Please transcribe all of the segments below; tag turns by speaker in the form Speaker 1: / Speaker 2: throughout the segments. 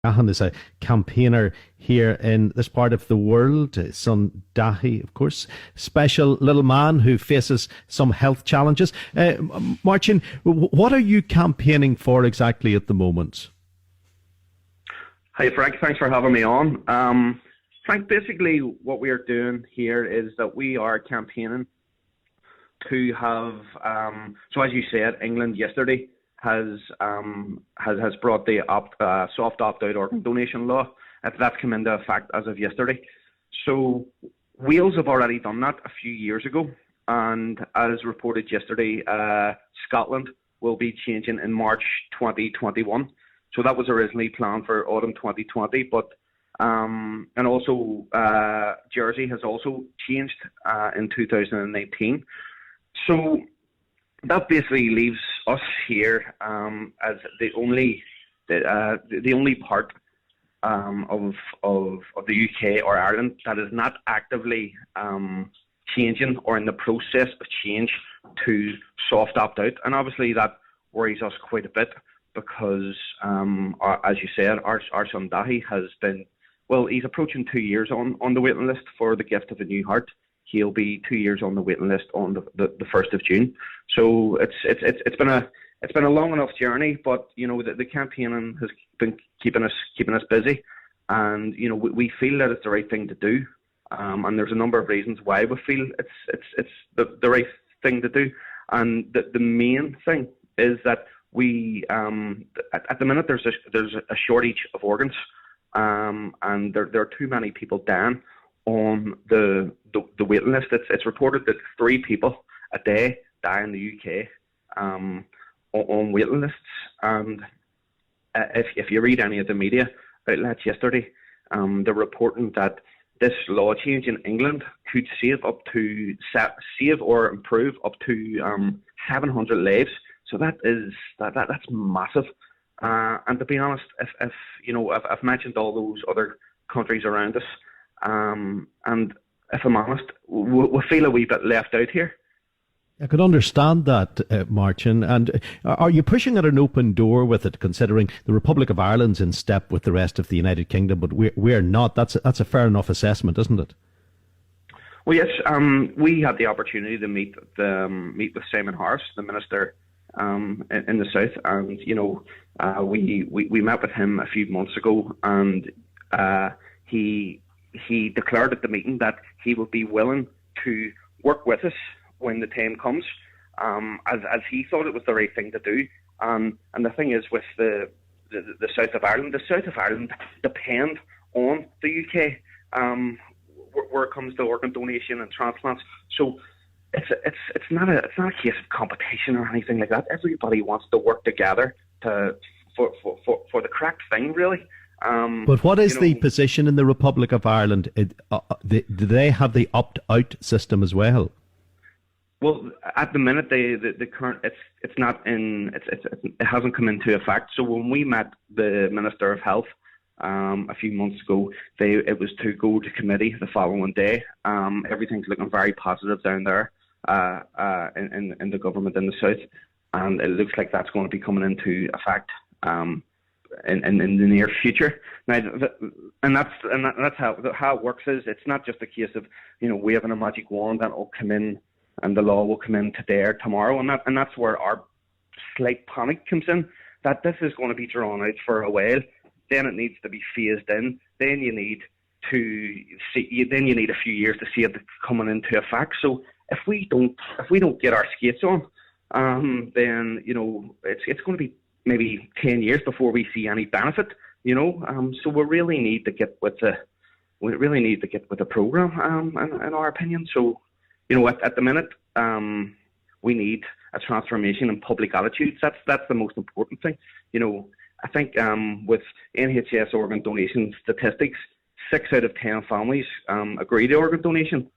Speaker 1: Gahan is a campaigner here in this part of the world. His son Dáithí, of course, special little man who faces some health challenges. Martin, what are you campaigning for exactly at the moment?
Speaker 2: Hi Frank, thanks for having me on. Frank, basically what we are doing here is that we are campaigning to have, so as you said, England yesterday has brought the soft opt-out organ donation law. That's come into effect as of yesterday. So Wales have already done that a few years ago, and as reported yesterday, Scotland will be changing in March 2021. So that was originally planned for autumn 2020, but and also Jersey has also changed in 2019. So that basically leaves us here as the only part of the UK or Ireland that is not actively changing or in the process of change to soft opt-out. And obviously that worries us quite a bit because, as you said, our son Daithí has been, well, he's approaching 2 years on the waiting list for the gift of a new heart. He'll be 2 years on the waiting list on the 1st of June. So it's been a long enough journey, but you know the campaigning has been keeping us busy, and you know we feel that it's the right thing to do, and there's a number of reasons why we feel it's the right thing to do, and the main thing is that we at the minute there's a shortage of organs, and there are too many people dying on the waiting list. It's reported that 3 people a day die in the UK on waiting lists, and if you read any of the media outlets yesterday, they're reporting that this law change in England could save or improve up to 700 lives. So that's massive. And to be honest, if you know, I've mentioned all those other countries around us. And if I'm honest, we feel a wee bit left out here.
Speaker 1: I could understand that, Martin. And are you pushing at an open door with it, considering the Republic of Ireland's in step with the rest of the United Kingdom, but we're not? That's a fair enough assessment, isn't it?
Speaker 2: Well, yes. We had the opportunity to meet with Simon Harris, the minister in the south, and you know, we met with him a few months ago, and he declared at the meeting that he would be willing to work with us when the time comes, as he thought it was the right thing to do. And the thing is, with the south of Ireland, depend on the UK where it comes to organ donation and transplants. So it's not a case of competition or anything like that. Everybody wants to work together for the correct thing, really.
Speaker 1: But what is the position in the Republic of Ireland? Do they have the opt-out system as well?
Speaker 2: Well, at the minute, the current it hasn't come into effect. So when we met the Minister of Health a few months ago, it was to go to committee the following day. Everything's looking very positive down there in the government in the south, and it looks like that's going to be coming into effect in the near future. Now, and that's how it works. Is it's not just a case of waving a magic wand that will come in and the law will come in today or tomorrow, and that's where our slight panic comes in, that this is going to be drawn out for a while. Then it needs to be phased in. Then you need a few years to see it coming into effect. So if we don't get our skates on, then it's going to be maybe 10 years before we see any benefit. So we really need to get with the program, in our opinion. So at the minute, we need a transformation in public attitudes. That's the most important thing. I think with NHS organ donation statistics, 6 out of 10 families agree to organ donation.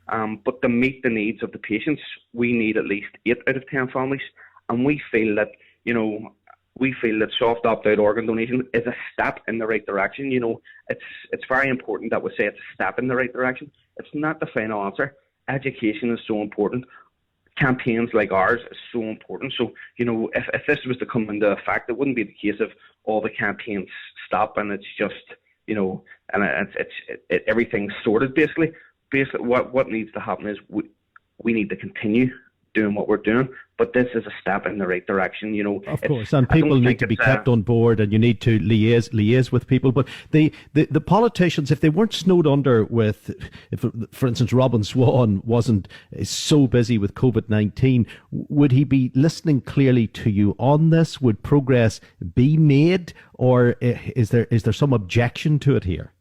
Speaker 2: But to meet the needs of the patients, we need at least 8 out of 10 families. And we feel that soft opt-out organ donation is a step in the right direction. It's very important that we say it's a step in the right direction. It's not the final answer. Education is so important. campaigns like ours is so important. So, if this was to come into effect, it wouldn't be the case of all the campaigns stop and it's just, and it's everything's sorted basically. Basically, what needs to happen is we need to continue doing what we're doing, but this is a step in the right direction.
Speaker 1: Of course, and people need to be kept on board, and you need to liaise with people. But the politicians, if they weren't snowed under with, if for instance Robin Swan wasn't so busy with COVID-19, would he be listening clearly to you on this? Would progress be made, or is there some objection to it here?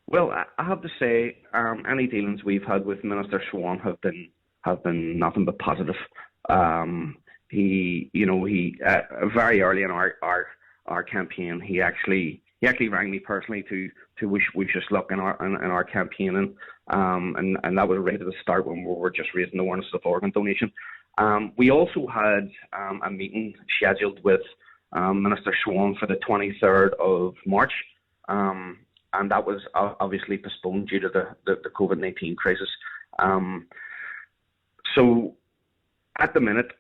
Speaker 2: Well, I have to say, any dealings we've had with Minister Swan have been nothing but positive. He very early in our campaign, he actually rang me personally to wish us luck in our campaigning, and that was right at the start when we were just raising awareness of organ donation. We also had a meeting scheduled with Minister Swan for the 23rd of March, and that was obviously postponed due to the COVID-19 crisis. So at the minute,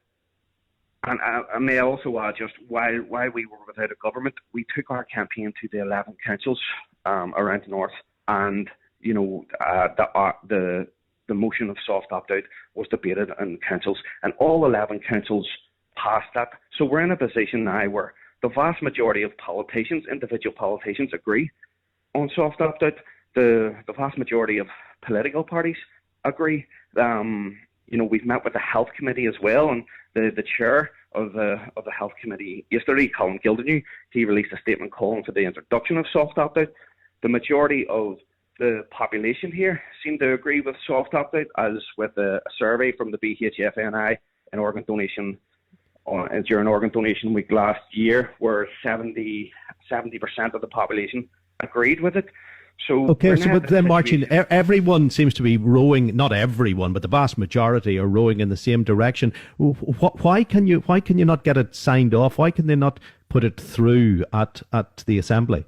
Speaker 2: and I may also add just while we were without a government, we took our campaign to the 11 councils around the north, and the motion of soft opt-out was debated in councils, and all 11 councils passed that. So we're in a position now where the vast majority of politicians, individual politicians, agree on soft opt-out. The vast majority of political parties agree. We've met with the health committee as well, and the chair of the health committee yesterday, Colin Gildernew, he released a statement calling for the introduction of soft opt-out. The majority of the population here seem to agree with soft opt-out, as with a survey from the BHFNI in organ donation during Organ Donation Week last year, where 70% of the population agreed with it. So
Speaker 1: okay, but then, Martin, everyone seems to be rowing, not everyone, but the vast majority are rowing in the same direction. Why can you not get it signed off? Why can they not put it through at the Assembly?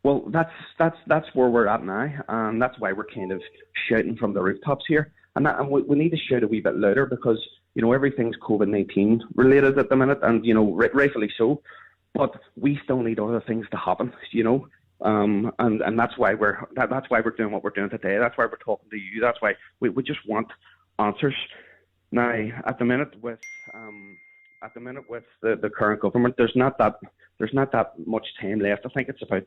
Speaker 2: Well, that's where we're at now, and that's why we're kind of shouting from the rooftops here. And we need to shout a wee bit louder, because everything's COVID-19 related at the minute, and rightfully so. But we still need other things to happen, and that's why we're doing what we're doing today. That's why we're talking to you. That's why we just want answers. Now, at the minute with the current government, there's not that much time left. I think it's about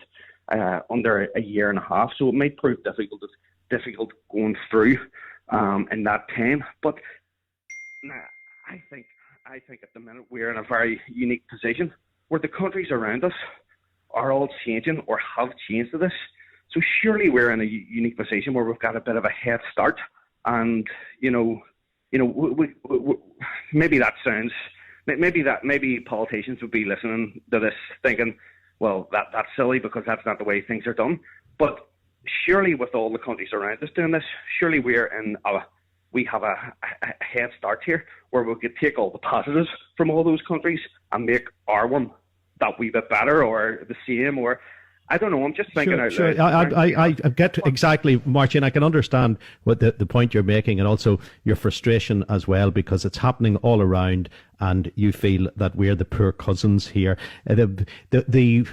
Speaker 2: under a year and a half, so it might prove difficult going through in that time. But I think at the minute we're in a very unique position where the countries around us are all changing or have changed to this. So surely we're in a unique position where we've got a bit of a head start. And maybe that sounds, maybe politicians would be listening to this thinking, well, that's silly because that's not the way things are done. But surely with all the countries around us doing this, surely we have a head start here where we could take all the positives from all those countries and make our one that wee bit better or the same, or I don't know. I'm just thinking out loud.
Speaker 1: I get exactly, Martin. I can understand what the point you're making, and also your frustration as well, because it's happening all around, and you feel that we're the poor cousins here. The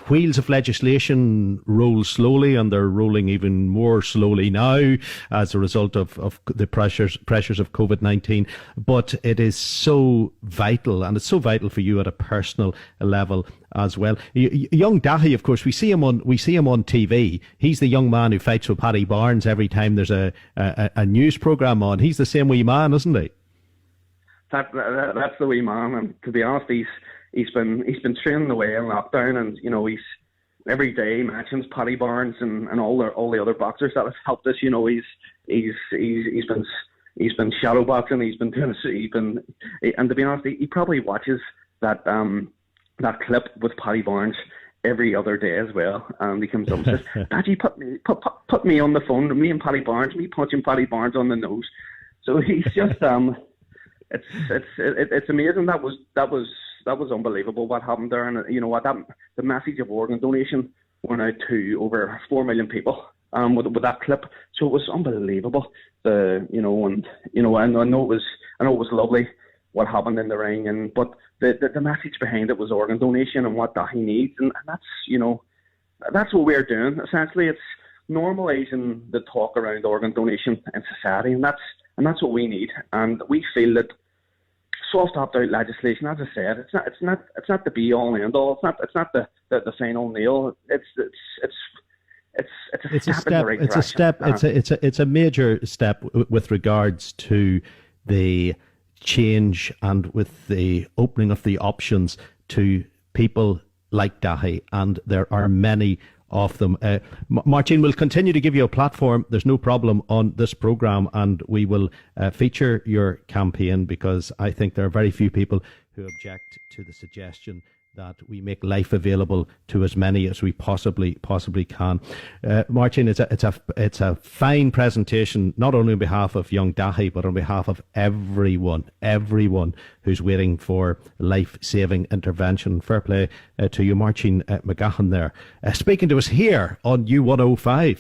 Speaker 1: wheels of legislation roll slowly, and they're rolling even more slowly now as a result of the pressures of COVID-19. But it is so vital, and it's so vital for you at a personal level as well. Young Dáithí, of course, we see him on TV. He's the young man who fights with Paddy Barnes every time there's a news programme on. He's the same wee man, isn't he?
Speaker 2: That's the wee man, and to be honest, he's been training away in lockdown, and he's every day mentions Paddy Barnes and all the other boxers that have helped us. He's been shadow boxing. And to be honest, he probably watches that clip with Paddy Barnes every other day as well. And he comes up and says, "Daddy, put me on the phone, me and Paddy Barnes, me punching Paddy Barnes on the nose." So he's just it's amazing. That was unbelievable what happened there, and the message of organ donation went out to over 4 million people with that clip. So it was unbelievable. And I know it was lovely what happened in the ring, but the message behind it was organ donation and what Dáithí needs, and that's what we're doing. Essentially, it's normalising the talk around organ donation in society, and that's what we need. And we feel that soft opt-out legislation, as I said, it's not the be-all and end-all. It's not the final nail. It's a step in the right direction.
Speaker 1: It's a major step with regards to the change and with the opening of the options to people like Dáithí, and there are many of them. Martin, we'll continue to give you a platform. There's no problem on this programme, and we will feature your campaign, because I think there are very few people who object to the suggestion that we make life available to as many as we possibly can. Martin, it's a fine presentation, not only on behalf of young Dáithí, but on behalf of everyone who's waiting for life-saving intervention. Fair play to you, Martin McGahan there, speaking to us here on U105.